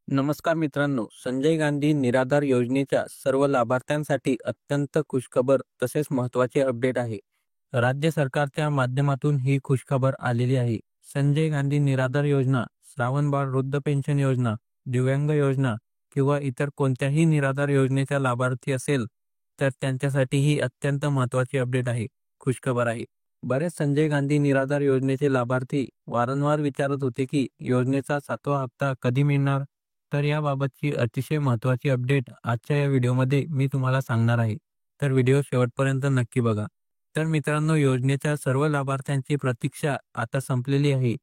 नमस्कार मित्रांनो, संजय गांधी निराधार योजनेच्या सर्व लाभार्थ्यांसाठी अत्यंत खुशखबर तसेच महत्त्वाचे अपडेट आहे. राज्य सरकारच्या माध्यमातून ही खुशखबर आलेली आहे. संजय गांधी निराधार योजना, श्रावणबाळ वृद्ध पेन्शन योजना, दिव्यांग योजना किंवा इतर कोणत्याही निराधार योजनेचा लाभार्थी असेल, तर त्यांच्यासाठी ही अत्यंत महत्त्वाची अपडेट आहे, खुशखबर आहे. बरेच संजय गांधी निराधार योजनेचे लाभार्थी वारंवार विचारत होते की योजनेचा 7वा हप्ता कधी मिळणार? तर याबाबतची अतिशय महत्त्वाची अपडेट आजच्या या व्हिडिओमध्ये मी तुम्हाला सांगणार आहे. तर व्हिडिओ शेवटपर्यंत नक्की बघा. तर मित्रांनो, योजनेच्या सर्व लाभार्थ्यांची प्रतीक्षा आता संपलेली आहे.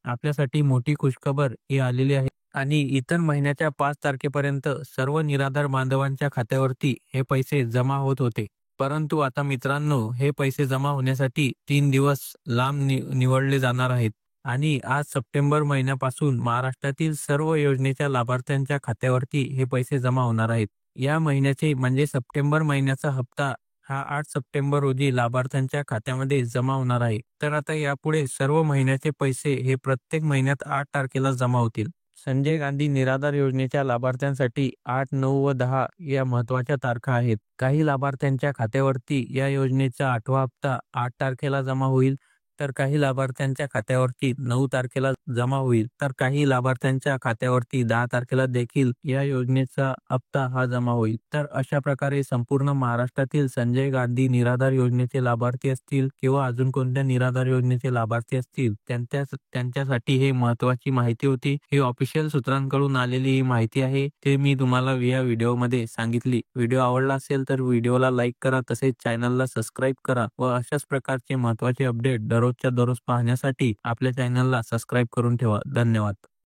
आपल्यासाठी मोठी खुशखबर ही आलेली आहे आणि इतर महिन्याच्या 5 तारखेपर्यंत सर्व निराधार बांधवांच्या खात्यावरती हे पैसे जमा होत होते. परंतु आता मित्रांनो, हे पैसे जमा होण्यासाठी 3 दिवस लांब निवडले जाणार आहेत. आणि आज सप्टेंबर महिन्यापासून महाराष्ट्रातील सर्व योजनेच्या लाभार्थ्यांच्या खात्यावरती हे पैसे जमा होणार आहेत. या महिन्याचे म्हणजे सप्टेंबर महिन्याचा हप्ता हा 8 सप्टेंबर रोजी लाभार्थ्यांच्या खात्यामध्ये जमा होणार आहे. तर आता यापुढे सर्व महिन्याचे पैसे हे प्रत्येक महिन्यात 8 तारखेला जमा होतील. संजय गांधी निराधार योजनेच्या लाभार्थ्यांसाठी 8, 9 व 10 या महत्त्वाच्या तारखा आहेत. काही लाभार्थ्यांच्या खात्यावरती या योजनेचा 8वा हप्ता 8 तारखेला जमा होईल, तर काही लाभार्थ्यांच्या खात्यावरती 9 तारखेला जमा होईल, तर काही लाभार्थ्यांच्या खात्यावरती 10 तारखेला देखील या योजनेचा हप्ता हा जमा होईल. तर अशा प्रकारे संपूर्ण महाराष्ट्रातील संजय गांधी निराधार योजनेचे लाभार्थी असतील किंवा अजून कोणत्या निराधार योजनेचे लाभार्थी असतील, त्यांच्यासाठी हे महत्त्वाची माहिती होती. ही ऑफिशियल सूत्रांकडून आलेली ही माहिती आहे, ते मी तुम्हाला या व्हिडिओमध्ये सांगितली. व्हिडिओ आवडला असेल तर व्हिडिओला लाईक करा, तसेच चॅनलला सबस्क्राईब करा व अशाच प्रकारचे महत्त्वाचे अपडेट दररोजच्या दररोज पाहण्यासाठी आपल्या चॅनलला सबस्क्राईब करून ठेवा. धन्यवाद.